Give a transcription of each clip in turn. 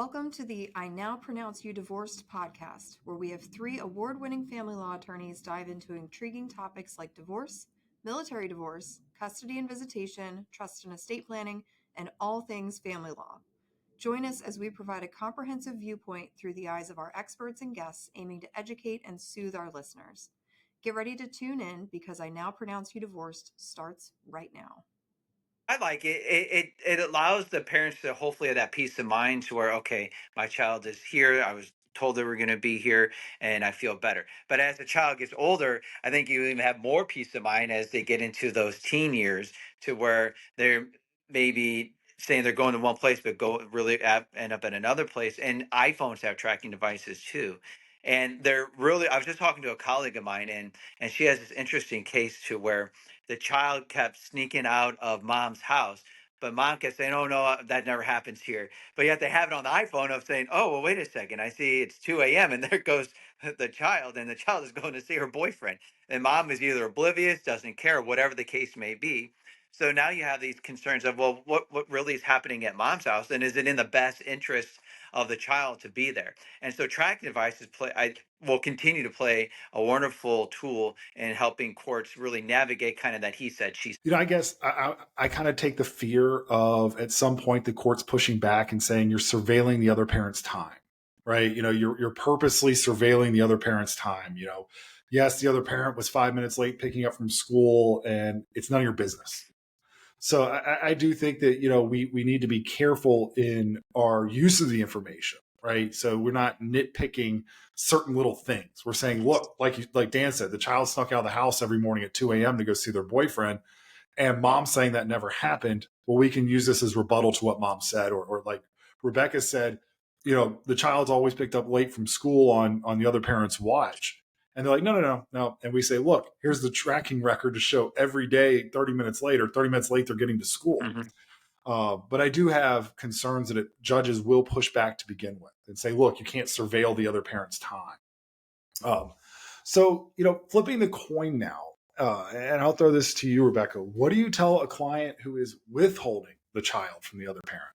Welcome to the I Now Pronounce You Divorced podcast, where we have three award-winning family law attorneys dive into intriguing topics like divorce, military divorce, custody and visitation, trust and estate planning, and all things family law. Join us as we provide a comprehensive viewpoint through the eyes of our experts and guests, aiming to educate and soothe our listeners. Get ready to tune in because I Now Pronounce You Divorced starts right now. I like it. It allows the parents to hopefully have that peace of mind to where, okay, my child is here. I was told they were going to be here and I feel better. But as the child gets older, I think you even have more peace of mind as they get into those teen years to where they're maybe saying they're going to one place, but end up in another place. And iPhones have tracking devices too. And they're really, I was just talking to a colleague of mine and she has this interesting case to where the child kept sneaking out of mom's house. But mom kept saying, "Oh no, that never happens here." But yet they have it on the iPhone of saying, "Oh well, wait a second. I see it's 2 a.m. and there goes the child, and the child is going to see her boyfriend." And mom is either oblivious, doesn't care, whatever the case may be. So now you have these concerns of, well, what really is happening at mom's house, and is it in the best interest of the child to be there? And so tracking devices will continue to play a wonderful tool in helping courts really navigate kind of that he said, she said. I guess I kind of take the fear of at some point the court's pushing back and saying you're surveilling the other parent's time, right? You're purposely surveilling the other parent's time. Yes, the other parent was 5 minutes late picking up from school, and it's none of your business. So I do think that we need to be careful in our use of the information, right? So we're not nitpicking certain little things. We're saying, look, like Dan said, the child snuck out of the house every morning at 2 a.m. to go see their boyfriend, and mom's saying that never happened. Well, we can use this as rebuttal to what mom said, or like Rebecca said, the child's always picked up late from school on the other parent's watch. And they're like, no. And we say, look, here's the tracking record to show every day, 30 minutes late they're getting to school. Mm-hmm. But I do have concerns that judges will push back to begin with and say, look, you can't surveil the other parent's time. So, flipping the coin now, and I'll throw this to you, Rebecca. What do you tell a client who is withholding the child from the other parent?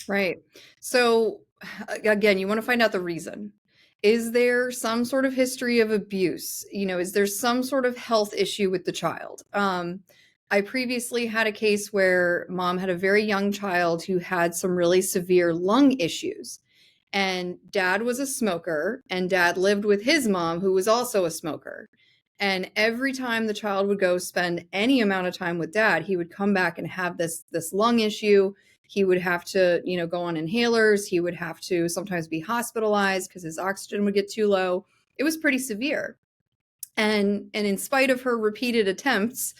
Right. So again, you want to find out the reason. Is there some sort of history of abuse? Is there some sort of health issue with the child? I previously had a case where mom had a very young child who had some really severe lung issues. And dad was a smoker, and dad lived with his mom, who was also a smoker. And every time the child would go spend any amount of time with dad, he would come back and have this lung issue. He would have to, go on inhalers. He would have to sometimes be hospitalized because his oxygen would get too low. It was pretty severe. And in spite of her repeated attempts,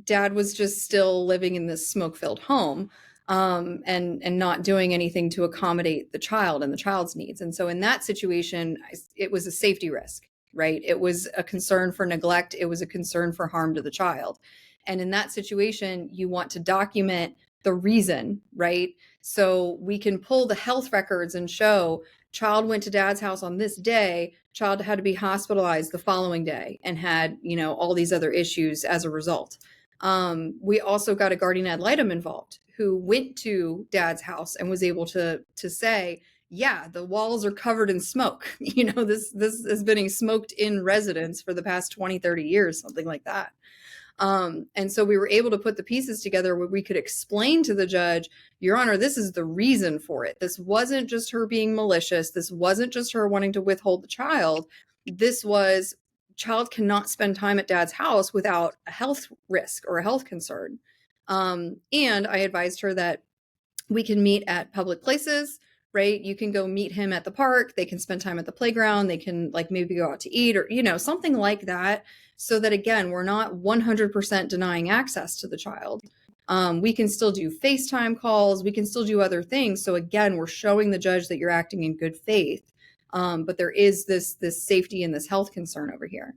dad was just still living in this smoke-filled home, and not doing anything to accommodate the child and the child's needs. And so in that situation, it was a safety risk, right? It was a concern for neglect. It was a concern for harm to the child. And in that situation, you want to document the reason, right? So we can pull the health records and show child went to dad's house on this day, child had to be hospitalized the following day and had, all these other issues as a result. We also got a guardian ad litem involved who went to dad's house and was able to say, yeah, the walls are covered in smoke. This has been a smoked in residence for the past 20, 30 years, something like that. And so we were able to put the pieces together where we could explain to the judge, Your Honor, this is the reason for it. This wasn't just her being malicious. This wasn't just her wanting to withhold the child. This was child cannot spend time at dad's house without a health risk or a health concern. And I advised her that we can meet at public places, right? You can go meet him at the park. They can spend time at the playground. They can maybe go out to eat or, something like that. So that, again, we're not 100% denying access to the child. We can still do FaceTime calls. We can still do other things. So again, we're showing the judge that you're acting in good faith. But there is this safety and this health concern over here.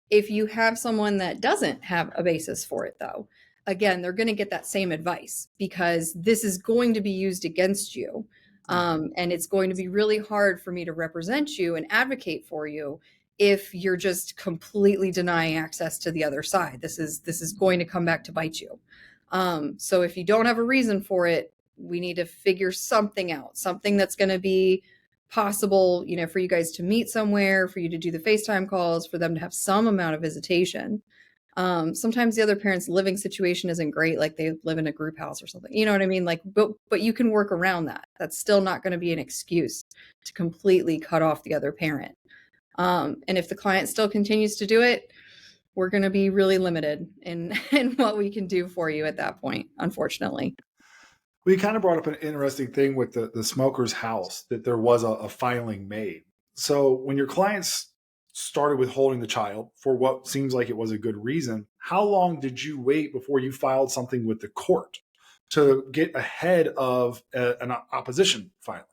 If you have someone that doesn't have a basis for it, though, again, they're going to get that same advice because this is going to be used against you. And it's going to be really hard for me to represent you and advocate for you if you're just completely denying access to the other side. This is going to come back to bite you. So if you don't have a reason for it, we need to figure something out, something that's going to be possible, for you guys to meet somewhere, for you to do the FaceTime calls, for them to have some amount of visitation. Sometimes the other parent's living situation isn't great, like they live in a group house or something. You know what I mean? Like, but you can work around that. That's still not going to be an excuse to completely cut off the other parent. And if the client still continues to do it, we're going to be really limited in in what we can do for you at that point, unfortunately. We kind of brought up an interesting thing with the smoker's house, that there was a filing made. So when your clients started withholding the child for what seems like it was a good reason, how long did you wait before you filed something with the court to get ahead of an opposition filing?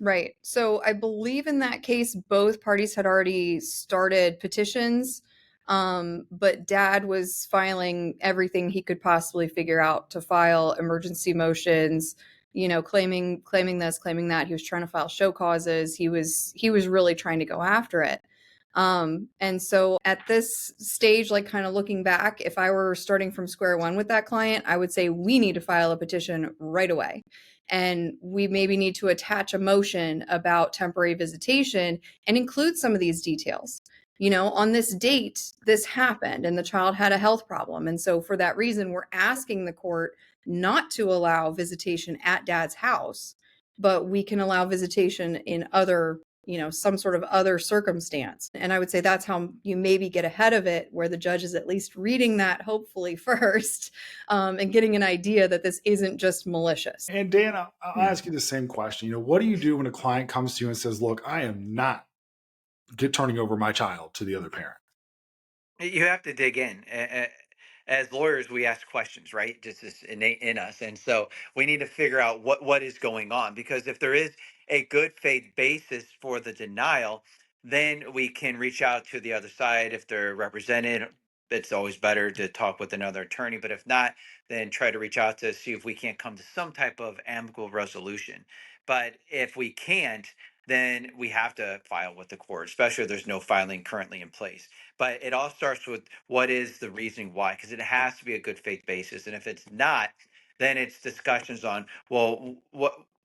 Right. So I believe in that case, both parties had already started petitions, but dad was filing everything he could possibly figure out to file emergency motions, claiming this, claiming that. He was trying to file show causes. He was really trying to go after it. And so at this stage, like kind of looking back, if I were starting from square one with that client, I would say we need to file a petition right away. And we maybe need to attach a motion about temporary visitation and include some of these details. On this date, this happened and the child had a health problem. And so for that reason, we're asking the court not to allow visitation at dad's house, but we can allow visitation in other, some sort of other circumstance. And I would say that's how you maybe get ahead of it, where the judge is at least reading that hopefully first, and getting an idea that this isn't just malicious. And Dan, I'll Yeah. ask you the same question. What do you do when a client comes to you and says, "Look, I am not turning over my child to the other parent"? You have to dig in. As lawyers, we ask questions, right? Just is innate in us, and so we need to figure out what is going on. Because if there is a good faith basis for the denial, then we can reach out to the other side if they're represented. It's always better to talk with another attorney, but if not, then try to reach out to see if we can't come to some type of amicable resolution. But if we can't, then we have to file with the court, especially if there's no filing currently in place. But it all starts with what is the reasoning why, because it has to be a good faith basis. And if it's not, then it's discussions on, well,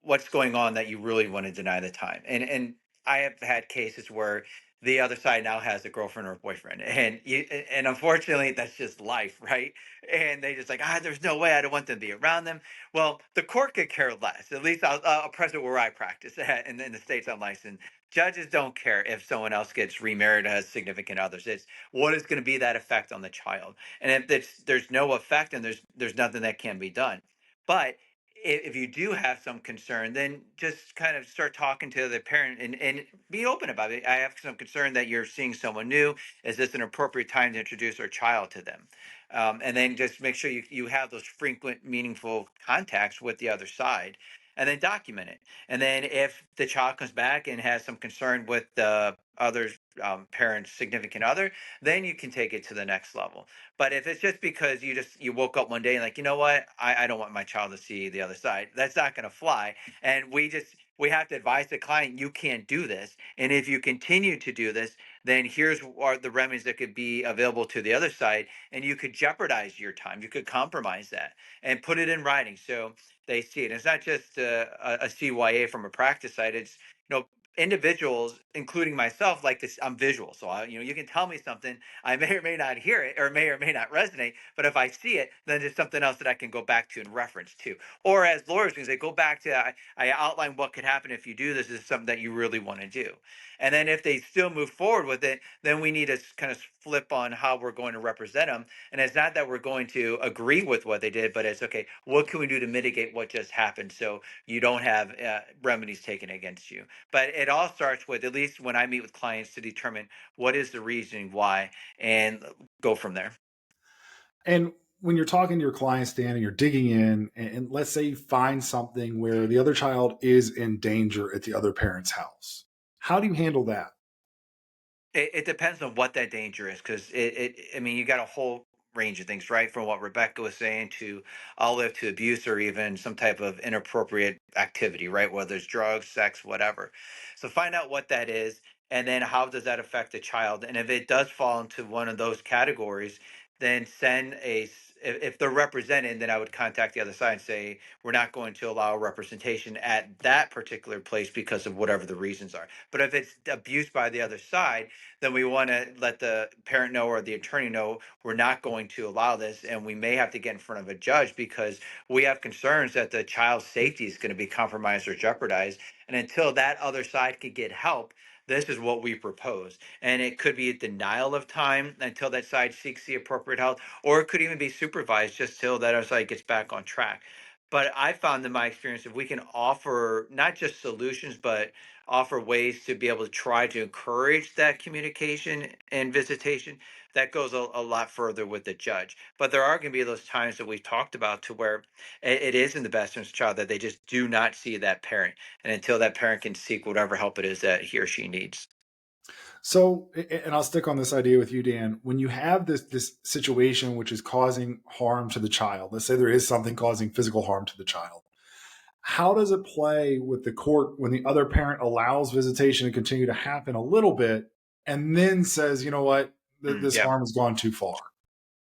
what's going on that you really want to deny the time. And I have had cases where the other side now has a girlfriend or a boyfriend, and unfortunately that's just life, right? And they just like, there's no way, I don't want them to be around them. Well, the court could care less. At least I'll press it where I practice in the states I'm licensed. Judges don't care if someone else gets remarried or has significant others. It's what is going to be that effect on the child. And if there's no effect, and there's nothing that can be done. But if you do have some concern, then just kind of start talking to the parent, and be open about it. I have some concern that you're seeing someone new. Is this an appropriate time to introduce our child to them? And then just make sure you have those frequent, meaningful contacts with the other side, and then document it. And then if the child comes back and has some concern with the other parent's significant other, then you can take it to the next level. But if it's just because you woke up one day and like, you know what, I don't want my child to see the other side, that's not going to fly. And we have to advise the client, you can't do this. And if you continue to do this, then here's are the remedies that could be available to the other side, and you could jeopardize your time. You could compromise that and put it in writing so they see it. It's not just a CYA from a practice side. It's individuals, including myself, like this. I'm visual, so you can tell me something. I may or may not hear it, or may not resonate. But if I see it, then there's something else that I can go back to and reference to. Or as lawyers, we can say, go back to I outline what could happen if you do this. This is something that you really want to do. And then if they still move forward with it, then we need to kind of flip on how we're going to represent them. And it's not that we're going to agree with what they did, but it's okay, what can we do to mitigate what just happened so you don't have remedies taken against you? But it all starts with, at least when I meet with clients, to determine what is the reasoning why, and go from there. And when you're talking to your clients, Dan, and you're digging in, and let's say you find something where the other child is in danger at the other parent's house, how do you handle that? It depends on what that danger is, because I mean, you got a whole range of things, right? From what Rebecca was saying to olive to abuse, or even some type of inappropriate activity, right? Whether it's drugs, sex, whatever. So find out what that is, and then how does that affect the child? And if it does fall into one of those categories, then send if they're represented, then I would contact the other side and say, we're not going to allow representation at that particular place because of whatever the reasons are. But if it's abused by the other side, then we want to let the parent know or the attorney know we're not going to allow this. And we may have to get in front of a judge because we have concerns that the child's safety is going to be compromised or jeopardized. And until that other side can get help, this is what we propose. And it could be a denial of time until that side seeks the appropriate help, or it could even be supervised just till that other side gets back on track. But I found in my experience, if we can offer not just solutions, but offer ways to be able to try to encourage that communication and visitation, that goes a lot further with the judge. But there are going to be those times that we've talked about to where it is in the best interest of the child that they just do not see that parent. And until that parent can seek whatever help it is that he or she needs. So, and I'll stick on this idea with you, Dan. When you have this situation which is causing harm to the child, let's say there is something causing physical harm to the child, how does it play with the court when the other parent allows visitation to continue to happen a little bit and then says, you know what, this Yeah. harm has gone too far?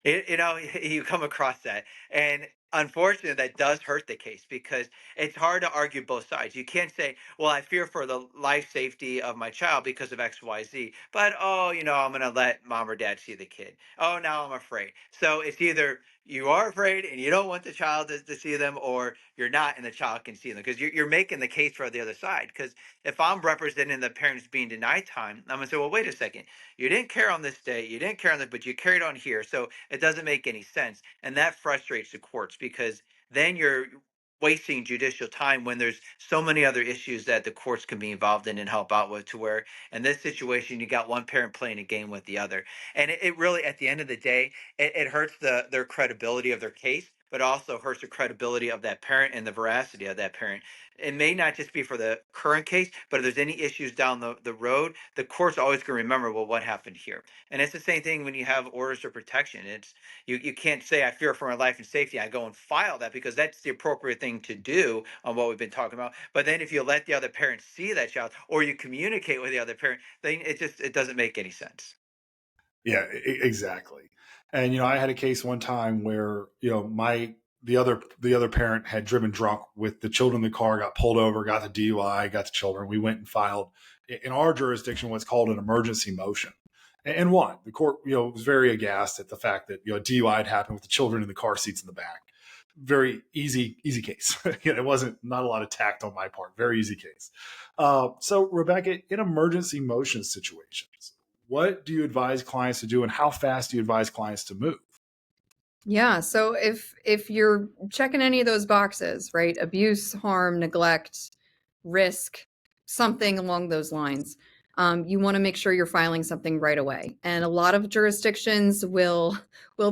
You come across that, and unfortunately that does hurt the case because it's hard to argue both sides. You can't say, well, I fear for the life safety of my child because of XYZ, but oh, I'm going to let mom or dad see the kid. Oh, now I'm afraid. So it's either you are afraid and you don't want the child to see them, or you're not and the child can see them, because you're making the case for the other side. Because if I'm representing the parents being denied time, I'm going to say, well, wait a second, you didn't care on this day, you didn't care on this, but you carried on here. So it doesn't make any sense. And that frustrates the courts because then you're wasting judicial time when there's so many other issues that the courts can be involved in and help out with, to where in this situation you got one parent playing a game with the other. And it really, at the end of the day, it hurts their credibility of their case, but also hurts the credibility of that parent and the veracity of that parent. It may not just be for the current case, but if there's any issues down the road, the court's always going to remember, well, what happened here. And it's the same thing when you have orders of protection. It's you can't say I fear for my life and safety. I go and file that because that's the appropriate thing to do on what we've been talking about. But then if you let the other parent see that child, or you communicate with the other parent, then it doesn't make any sense. Yeah, exactly. And I had a case one time where the other parent had driven drunk with the children in the car, got pulled over, got the DUI, got the children. We went and filed in our jurisdiction what's called an emergency motion, and won. The court was very aghast at the fact that a DUI had happened with the children in the car seats in the back. Very easy case. It wasn't, not a lot of tact on my part. Very easy case. So Rebecca, in emergency motion situations, what do you advise clients to do, and how fast do you advise clients to move? Yeah, so if you're checking any of those boxes, right? Abuse, harm, neglect, risk, something along those lines, you want to make sure you're filing something right away. And a lot of jurisdictions will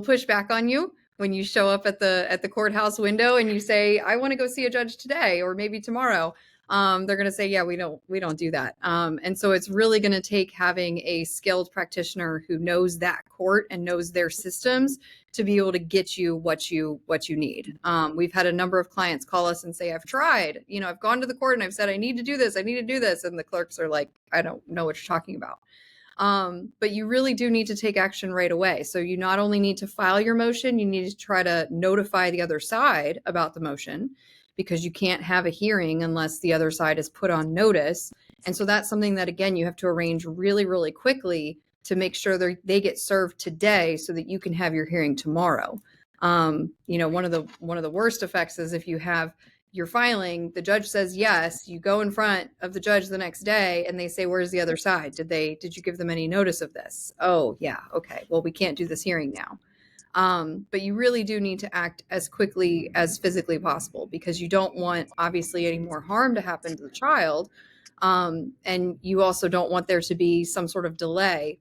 push back on you when you show up at the courthouse window and you say, I want to go see a judge today or maybe tomorrow. They're going to say, yeah, we don't do that. And so it's really going to take having a skilled practitioner who knows that court and knows their systems to be able to get you what you need. We've had a number of clients call us and say, I've tried, I've gone to the court and I've said, I need to do this. And the clerks are like, I don't know what you're talking about. But you really do need to take action right away. So you not only need to file your motion, you need to try to notify the other side about the motion, because you can't have a hearing unless the other side is put on notice. And so that's something that, again, you have to arrange really, really quickly to make sure they get served today so that you can have your hearing tomorrow. One of the worst effects is if you're filing, the judge says yes, you go in front of the judge the next day and they say, where's the other side? Did you give them any notice of this? Oh yeah, okay, well, we can't do this hearing now. But you really do need to act as quickly as physically possible, because you don't want, obviously, any more harm to happen to the child. And you also don't want there to be some sort of delay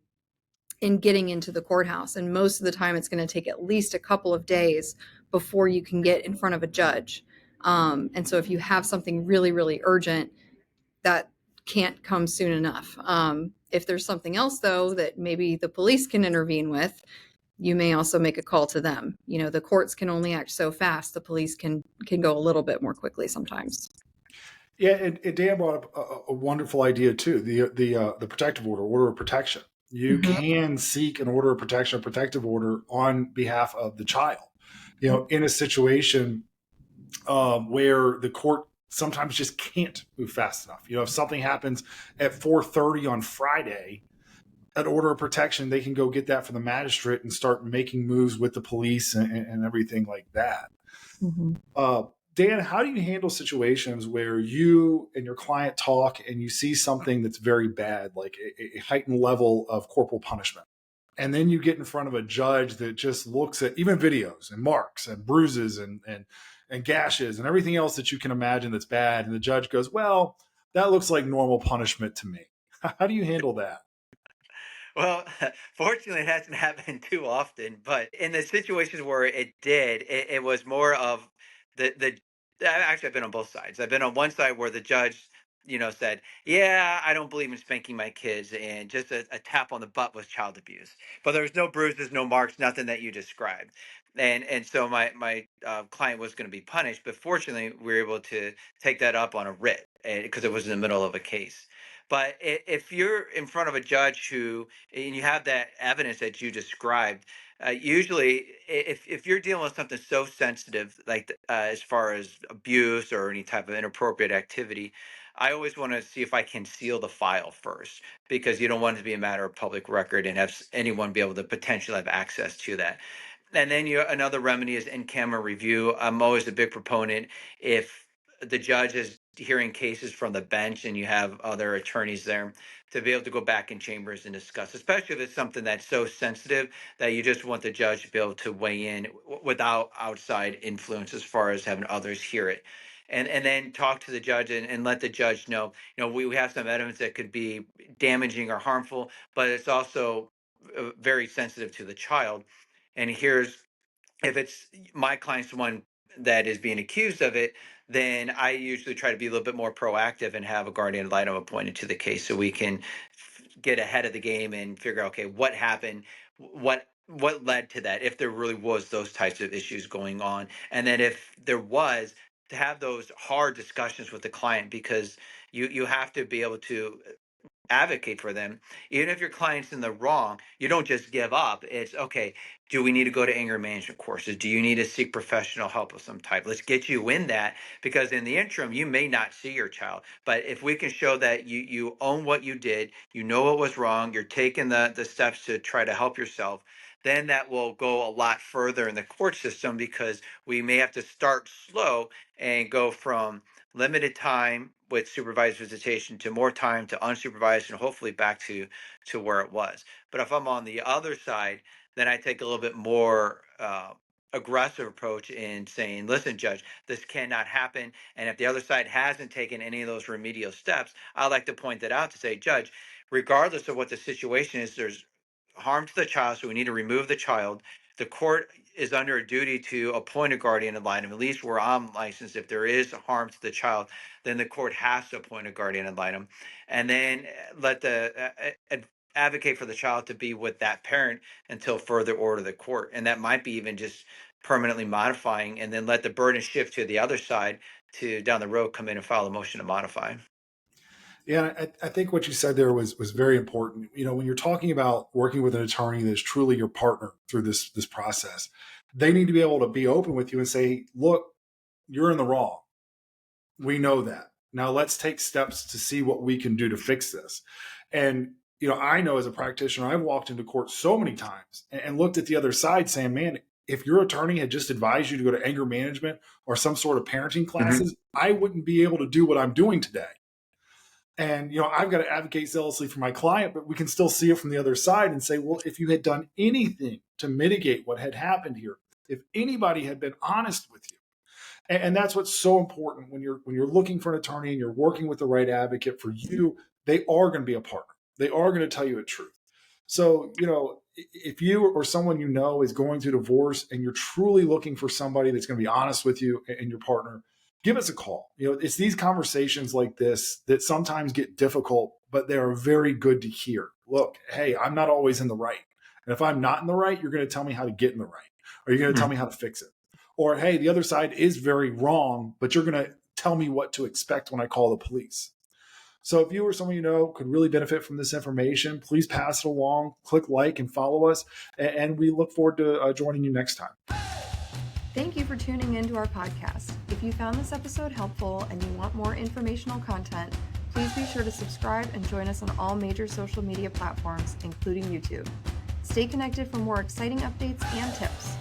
in getting into the courthouse. And most of the time, it's going to take at least a couple of days before you can get in front of a judge. And so if you have something really, really urgent, that can't come soon enough. If there's something else, though, that maybe the police can intervene with, you may also make a call to them. The courts can only act so fast. The police can go a little bit more quickly sometimes. Yeah, and Dan brought up a wonderful idea too. The protective order of protection. You can seek an order of protection, a protective order on behalf of the child. in a situation where the court sometimes just can't move fast enough. If something happens at 4:30 on Friday, an order of protection, they can go get that from the magistrate and start making moves with the police and everything like that. Mm-hmm. Dan, how do you handle situations where you and your client talk and you see something that's very bad, like a heightened level of corporal punishment? And then you get in front of a judge that just looks at even videos and marks and bruises and gashes and everything else that you can imagine that's bad. And the judge goes, well, that looks like normal punishment to me. How do you handle that? Well, fortunately, it hasn't happened too often, but in the situations where it did, it was more of the. Actually, I've been on both sides. I've been on one side where the judge, said, "Yeah, I don't believe in spanking my kids," and just a tap on the butt was child abuse. But there was no bruises, no marks, nothing that you described, and so my client was going to be punished. But fortunately, we were able to take that up on a writ because it was in the middle of a case. But if you're in front of a judge who and you have that evidence that you described, usually if you're dealing with something so sensitive like as far as abuse or any type of inappropriate activity, I always want to see if I can seal the file first, because you don't want it to be a matter of public record and have anyone be able to potentially have access to that. And then another remedy is in-camera review. I'm always a big proponent if the judge is hearing cases from the bench and you have other attorneys there, to be able to go back in chambers and discuss, especially if it's something that's so sensitive that you just want the judge to be able to weigh in without outside influence as far as having others hear it. And then talk to the judge and let the judge know, we have some evidence that could be damaging or harmful, but it's also very sensitive to the child. And here's, if it's my client's the one that is being accused of it, then I usually try to be a little bit more proactive and have a guardian ad litem appointed to the case so we can get ahead of the game and figure out, okay, what happened, what led to that, if there really was those types of issues going on, and then if there was, to have those hard discussions with the client, because you have to be able to advocate for them. Even if your client's in the wrong, you don't just give up. It's okay, do we need to go to anger management courses? Do you need to seek professional help of some type? Let's get you in that, because in the interim, you may not see your child. But if we can show that you own what you did, you know what was wrong, you're taking the steps to try to help yourself, then that will go a lot further in the court system, because we may have to start slow and go from limited time with supervised visitation to more time to unsupervised, and hopefully back to where it was. But if I'm on the other side, then I take a little bit more aggressive approach in saying, listen, judge, this cannot happen. And if the other side hasn't taken any of those remedial steps, I like to point that out to say, judge, regardless of what the situation is, there's harm to the child, so we need to remove the child. The court is under a duty to appoint a guardian ad litem, at least where I'm licensed. If there is harm to the child, then the court has to appoint a guardian ad litem, and then let the advocate for the child to be with that parent until further order of the court. And that might be even just permanently modifying, and then let the burden shift to the other side to down the road come in and file a motion to modify. Yeah, I think what you said there was very important. When you're talking about working with an attorney that's truly your partner through this process, they need to be able to be open with you and say, look, you're in the wrong. We know that. Now let's take steps to see what we can do to fix this. And I know as a practitioner, I've walked into court so many times and looked at the other side saying, man, if your attorney had just advised you to go to anger management or some sort of parenting classes, I wouldn't be able to do what I'm doing today. And, I've got to advocate zealously for my client, but we can still see it from the other side and say, well, if you had done anything to mitigate what had happened here, if anybody had been honest with you, and that's what's so important when you're looking for an attorney and you're working with the right advocate for you, they are going to be a partner. They are going to tell you the truth. So, if you or someone is going through divorce and you're truly looking for somebody that's going to be honest with you and your partner, give us a call. It's these conversations like this that sometimes get difficult, but they are very good to hear. Look, hey, I'm not always in the right. And if I'm not in the right, you're going to tell me how to get in the right. Or you're going to tell me how to fix it. Or, hey, the other side is very wrong, but you're going to tell me what to expect when I call the police. So if you or someone could really benefit from this information, please pass it along, click like and follow us. And we look forward to joining you next time. Thank you for tuning in to our podcast. If you found this episode helpful and you want more informational content, please be sure to subscribe and join us on all major social media platforms, including YouTube. Stay connected for more exciting updates and tips.